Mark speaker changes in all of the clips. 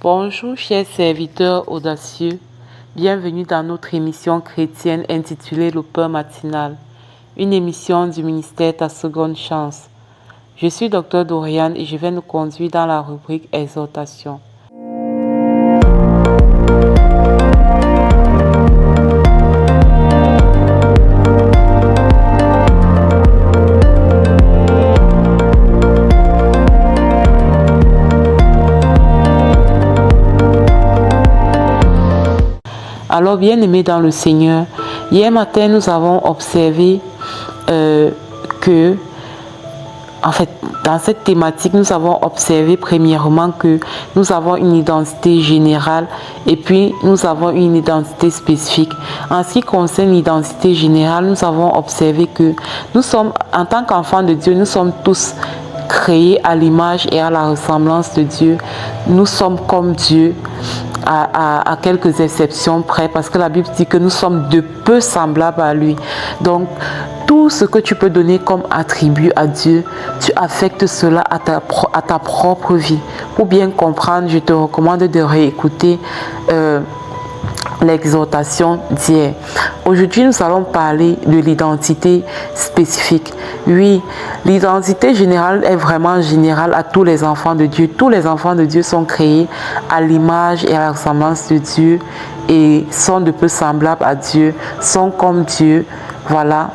Speaker 1: Bonjour chers serviteurs audacieux, bienvenue dans notre émission chrétienne intitulée Le Pain matinal, une émission du ministère Ta Seconde Chance. Je suis Dr Doriane et je vais nous conduire dans la rubrique Exhortation. Alors, bien-aimés dans le Seigneur, hier matin, nous avons observé dans cette thématique, nous avons observé premièrement que nous avons une identité générale et puis nous avons une identité spécifique. En ce qui concerne l'identité générale, nous avons observé que nous sommes, en tant qu'enfants de Dieu, nous sommes tous créés à l'image et à la ressemblance de Dieu. Nous sommes comme Dieu. À quelques exceptions près, parce que la Bible dit que nous sommes de peu semblables à lui. Donc, tout ce que tu peux donner comme attribut à Dieu, tu affectes cela à ta propre vie. Pour bien comprendre, je te recommande de réécouter l'exhortation d'hier. Aujourd'hui, nous allons parler de l'identité spécifique. Oui, l'identité générale est vraiment générale à tous les enfants de Dieu. Tous les enfants de Dieu sont créés à l'image et à la ressemblance de Dieu et sont de peu semblables à Dieu, sont comme Dieu. Voilà.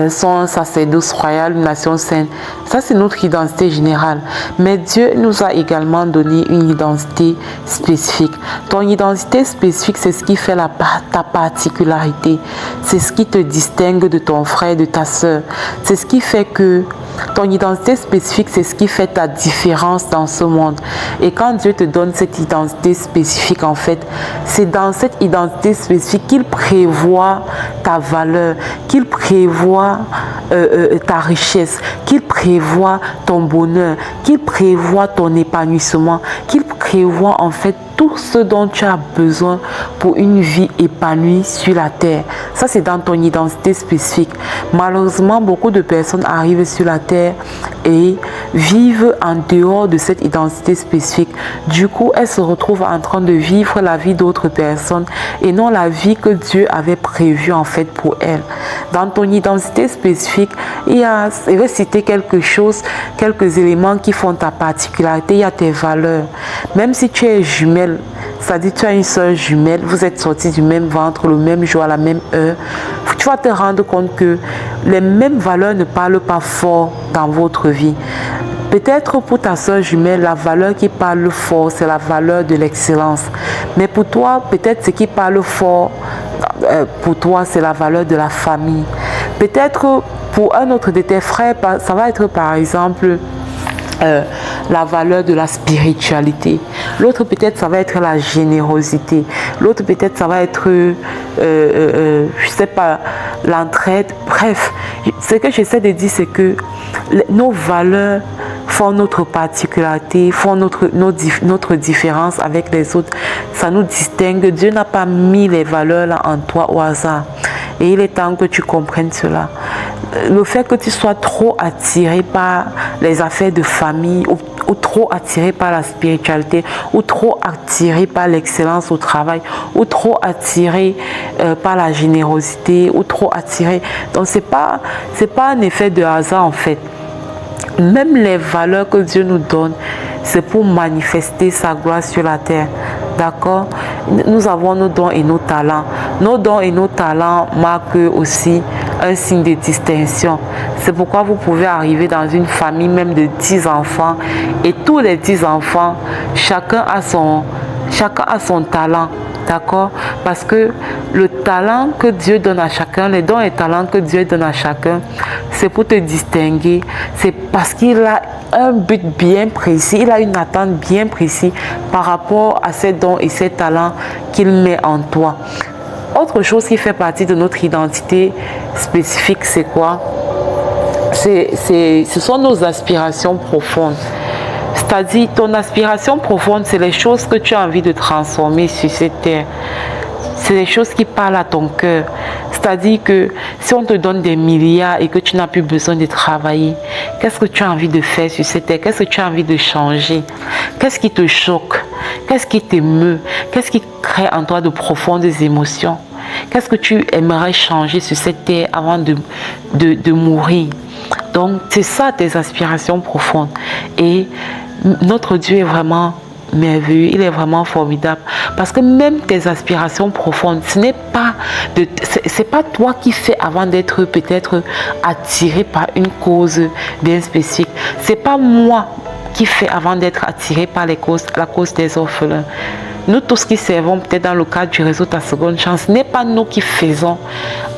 Speaker 1: Sont un sacerdoce royal, une nation sainte. Ça, c'est notre identité générale. Mais Dieu nous a également donné une identité spécifique. Ton identité spécifique, c'est ce qui fait ta particularité. C'est ce qui te distingue de ton frère, de ta soeur. C'est ce qui fait que ton identité spécifique, c'est ce qui fait ta différence dans ce monde. Et quand Dieu te donne cette identité spécifique, en fait, c'est dans cette identité spécifique qu'il prévoit ta valeur, qu'il prévoit ta richesse, qu'il prévoit ton bonheur, qu'il prévoit ton épanouissement, qu'il prévoit en fait tout ce dont tu as besoin pour une vie épanouie sur la terre. Ça, c'est dans ton identité spécifique. Malheureusement, beaucoup de personnes arrivent sur la terre et vivent en dehors de cette identité spécifique. Du coup, elles se retrouvent en train de vivre la vie d'autres personnes et non la vie que Dieu avait prévue en fait pour elles. Dans ton identité spécifique, je vais citer quelques éléments qui font ta particularité. Il y a tes valeurs. Même si tu es jumelle, c'est-à-dire tu as une soeur jumelle, vous êtes sortis du même ventre, le même jour, à la même heure, tu vas te rendre compte que les mêmes valeurs ne parlent pas fort dans votre vie. Peut-être pour ta soeur jumelle, la valeur qui parle fort, c'est la valeur de l'excellence. Mais pour toi, peut-être ce qui parle fort, pour toi, c'est la valeur de la famille. Peut-être pour un autre de tes frères, ça va être par exemple la valeur de la spiritualité. L'autre peut-être ça va être la générosité. L'autre peut-être ça va être je sais pas, l'entraide. Bref, ce que j'essaie de dire, c'est que nos valeurs font notre particularité, font notre différence avec les autres. Ça nous distingue. Dieu n'a pas mis les valeurs là en toi au hasard. Et il est temps que tu comprennes cela. Le fait que tu sois trop attiré par les affaires de famille ou trop attiré par la spiritualité ou trop attiré par l'excellence au travail ou trop attiré par la générosité ou trop attiré. Donc c'est pas un effet de hasard en fait. Même les valeurs que Dieu nous donne, c'est pour manifester sa gloire sur la terre. D'accord? Nous avons nos dons et nos talents. Nos dons et nos talents marquent aussi un signe de distinction. C'est pourquoi vous pouvez arriver dans une famille même de 10 enfants et tous les 10 enfants, chacun a son talent. D'accord? Parce que le talent que Dieu donne à chacun, les dons et talents que Dieu donne à chacun, c'est pour te distinguer. C'est parce qu'il a un but bien précis, il a une attente bien précise par rapport à ces dons et ces talents qu'il met en toi. Autre chose qui fait partie de notre identité spécifique, c'est quoi? Ce sont nos aspirations profondes. C'est-à-dire, ton aspiration profonde, c'est les choses que tu as envie de transformer sur cette terre. C'est les choses qui parlent à ton cœur. C'est-à-dire que si on te donne des milliards et que tu n'as plus besoin de travailler, Qu'est-ce que tu as envie de faire sur cette terre? Qu'est-ce que tu as envie de changer? Qu'est-ce qui te choque? Qu'est-ce qui t'émeut? Qu'est-ce qui crée en toi de profondes émotions? Qu'est-ce que tu aimerais changer sur cette terre avant de mourir? Donc, c'est ça tes aspirations profondes. Et notre Dieu est vraiment merveilleux, il est vraiment formidable. Parce que même tes aspirations profondes, c'est pas toi qui fais avant d'être peut-être attiré par une cause bien spécifique. C'est pas moi qui fais avant d'être attiré par la cause des orphelins. Nous tous qui servons peut-être dans le cadre du réseau Ta Seconde Chance, ce n'est pas nous qui faisons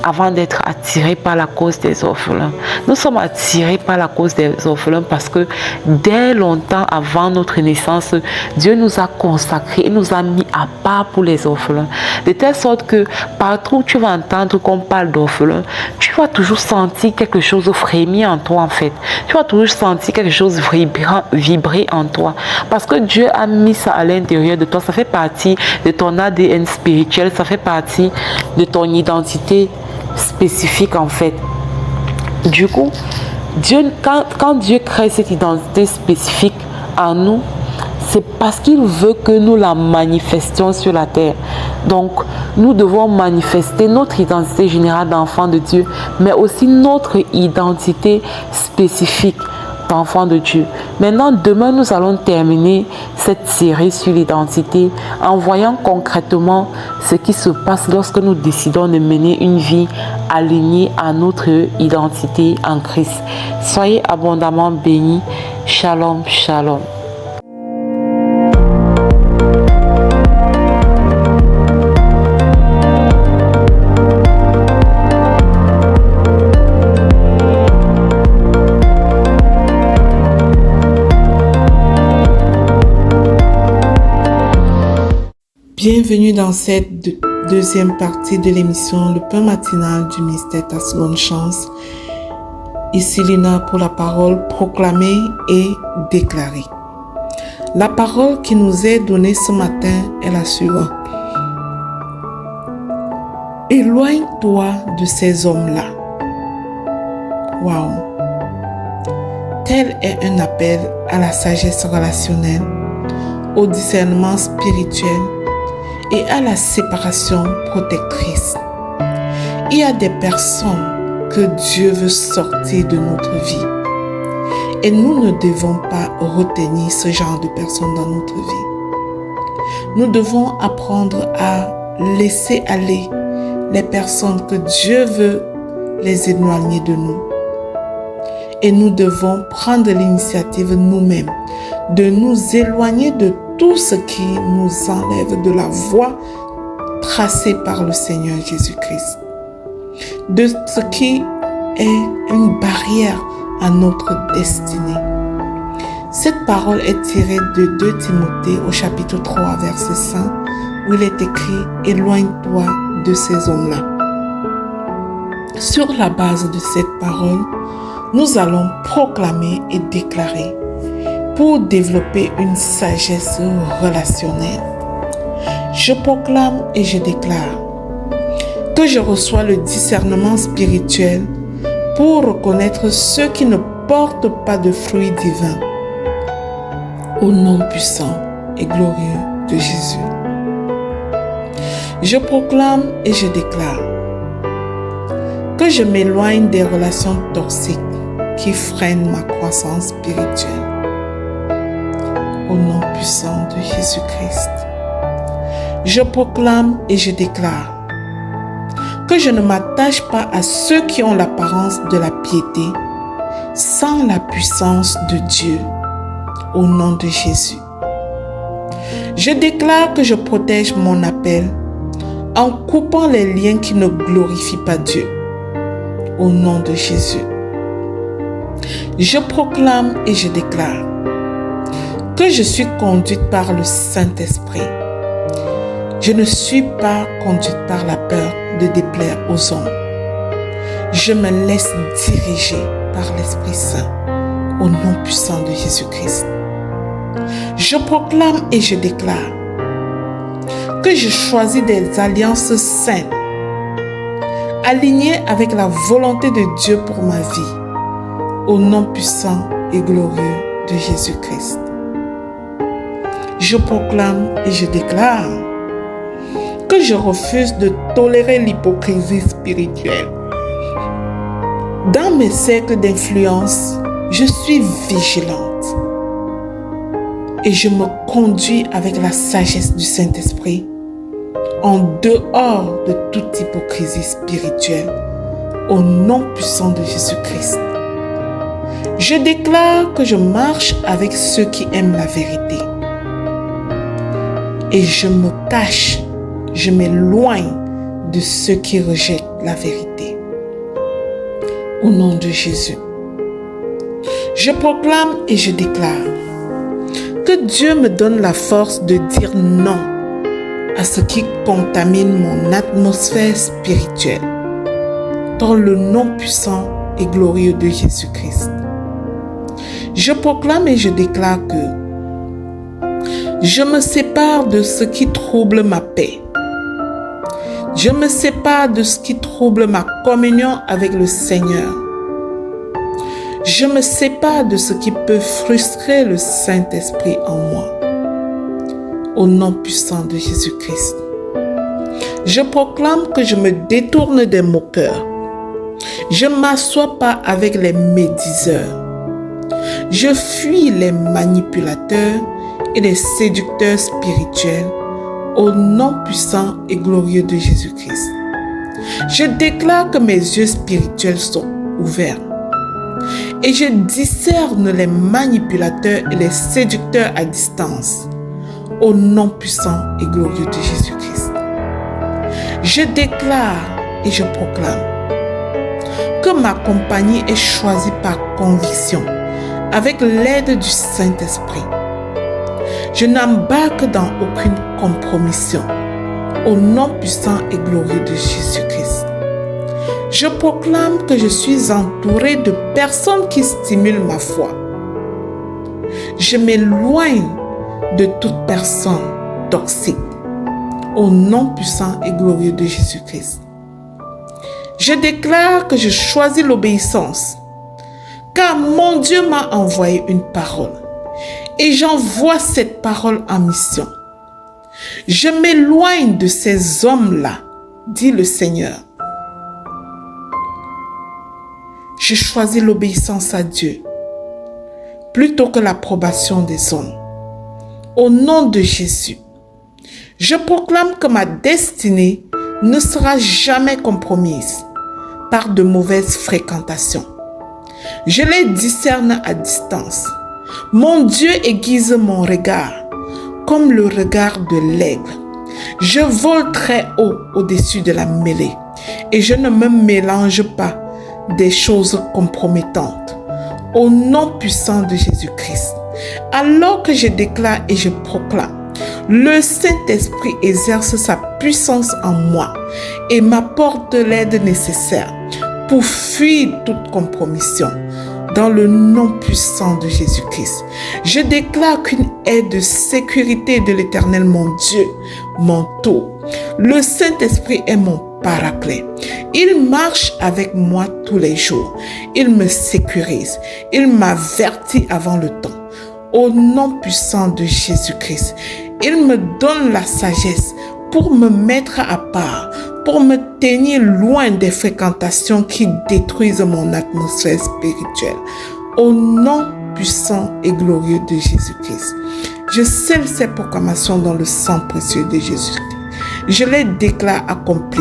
Speaker 1: avant d'être attirés par la cause des orphelins. Nous sommes attirés par la cause des orphelins parce que dès longtemps avant notre naissance, Dieu nous a consacrés et nous a mis à part pour les orphelins. De telle sorte que partout où tu vas entendre qu'on parle d'orphelins, tu vas toujours sentir quelque chose frémir en toi en fait. Tu vas toujours sentir quelque chose vibrer en toi. Parce que Dieu a mis ça à l'intérieur de toi. Ça fait partie de ton ADN spirituel, ça fait partie de ton identité spécifique en fait. Du coup, quand Dieu crée cette identité spécifique en nous, c'est parce qu'il veut que nous la manifestions sur la terre. Donc, nous devons manifester notre identité générale d'enfant de Dieu, mais aussi notre identité spécifique d'enfant de Dieu. Maintenant, demain, nous allons terminer cette série sur l'identité en voyant concrètement ce qui se passe lorsque nous décidons de mener une vie alignée à notre identité en Christ. Soyez abondamment bénis. Shalom, shalom.
Speaker 2: Bienvenue dans cette deuxième partie de l'émission Le Pain Matinal du ministère Ta Seconde Chance. Ici Lina pour la parole proclamée et déclarée. La parole qui nous est donnée ce matin est la suivante. Éloigne-toi de ces hommes-là. Waouh! Tel est un appel à la sagesse relationnelle, au discernement spirituel et à la séparation protectrice. Il y a des personnes que Dieu veut sortir de notre vie. Et nous ne devons pas retenir ce genre de personnes dans notre vie. Nous devons apprendre à laisser aller les personnes que Dieu veut les éloigner de nous. Et nous devons prendre l'initiative nous-mêmes de nous éloigner de tout ce qui nous enlève de la voie tracée par le Seigneur Jésus-Christ. De ce qui est une barrière à notre destinée. Cette parole est tirée de 2 Timothée au chapitre 3, verset 5, où il est écrit « Éloigne-toi de ces hommes-là ». Sur la base de cette parole, nous allons proclamer et déclarer pour développer une sagesse relationnelle. Je proclame et je déclare que je reçois le discernement spirituel pour reconnaître ceux qui ne portent pas de fruits divins. Au nom puissant et glorieux de Jésus. Je proclame et je déclare que je m'éloigne des relations toxiques qui freinent ma croissance spirituelle. Au nom puissant de Jésus-Christ. Je proclame et je déclare que je ne m'attache pas à ceux qui ont l'apparence de la piété sans la puissance de Dieu. Au nom de Jésus. Je déclare que je protège mon appel en coupant les liens qui ne glorifient pas Dieu. Au nom de Jésus. Je proclame et je déclare que je suis conduite par le Saint-Esprit. Je ne suis pas conduite par la peur de déplaire aux hommes. Je me laisse diriger par l'Esprit Saint au nom puissant de Jésus-Christ. Je proclame et je déclare que je choisis des alliances saines, alignées avec la volonté de Dieu pour ma vie, au nom puissant et glorieux de Jésus-Christ. Je proclame et je déclare que je refuse de tolérer l'hypocrisie spirituelle. Dans mes cercles d'influence, je suis vigilante et je me conduis avec la sagesse du Saint-Esprit en dehors de toute hypocrisie spirituelle au nom puissant de Jésus-Christ. Je déclare que je marche avec ceux qui aiment la vérité et je me cache, je m'éloigne de ceux qui rejettent la vérité. Au nom de Jésus, je proclame et je déclare que Dieu me donne la force de dire non à ce qui contamine mon atmosphère spirituelle, dans le nom puissant et glorieux de Jésus-Christ. Je proclame et je déclare que je me sépare de ce qui trouble ma paix. Je me sépare de ce qui trouble ma communion avec le Seigneur. Je me sépare de ce qui peut frustrer le Saint-Esprit en moi. Au nom puissant de Jésus-Christ. Je proclame que je me détourne des moqueurs. Je ne m'assois pas avec les médiseurs. Je fuis les manipulateurs et les séducteurs spirituels au nom puissant et glorieux de Jésus-Christ. Je déclare que mes yeux spirituels sont ouverts et je discerne les manipulateurs et les séducteurs à distance au nom puissant et glorieux de Jésus-Christ. Je déclare et je proclame que ma compagnie est choisie par conviction avec l'aide du Saint-Esprit. Je n'embarque dans aucune compromission au nom puissant et glorieux de Jésus-Christ. Je proclame que je suis entouré de personnes qui stimulent ma foi. Je m'éloigne de toute personne toxique au nom puissant et glorieux de Jésus-Christ. Je déclare que je choisis l'obéissance car mon Dieu m'a envoyé une parole et j'envoie cette parole en mission. Je m'éloigne de ces hommes-là, dit le Seigneur. Je choisis l'obéissance à Dieu plutôt que l'approbation des hommes. Au nom de Jésus, je proclame que ma destinée ne sera jamais compromise par de mauvaises fréquentations. Je les discerne à distance. Mon Dieu aiguise mon regard comme le regard de l'aigle. Je vole très haut au-dessus de la mêlée et je ne me mélange pas des choses compromettantes. Au nom puissant de Jésus-Christ, alors que je déclare et je proclame, le Saint-Esprit exerce sa puissance en moi et m'apporte l'aide nécessaire pour fuir toute compromission. Dans le nom puissant de Jésus-Christ, je déclare qu'une aide de sécurité de l'Éternel, mon Dieu, m'entoure. Le Saint-Esprit est mon paraclet. Il marche avec moi tous les jours. Il me sécurise. Il m'avertit avant le temps. Au nom puissant de Jésus-Christ, il me donne la sagesse pour me mettre à part, pour me tenir loin des fréquentations qui détruisent mon atmosphère spirituelle. Au nom puissant et glorieux de Jésus-Christ, je scelle ces proclamations dans le sang précieux de Jésus. Je les déclare accomplies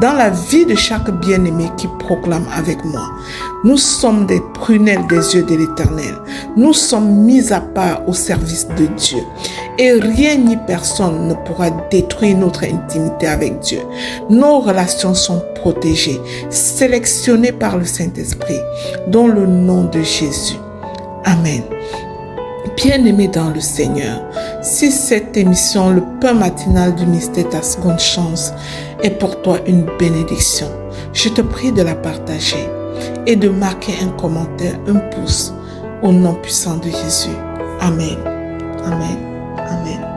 Speaker 2: dans la vie de chaque bien-aimé qui proclame avec moi. Nous sommes des prunelles des yeux de l'Éternel. Nous sommes mis à part au service de Dieu. Et rien ni personne ne pourra détruire notre intimité avec Dieu. Nos relations sont protégées, sélectionnées par le Saint-Esprit, dans le nom de Jésus. Amen. Bien-aimé dans le Seigneur, si cette émission, le pain matinal du mystère Ta Seconde Chance, est pour toi une bénédiction, je te prie de la partager et de marquer un commentaire, un pouce, au nom puissant de Jésus. Amen. Amen. Amen.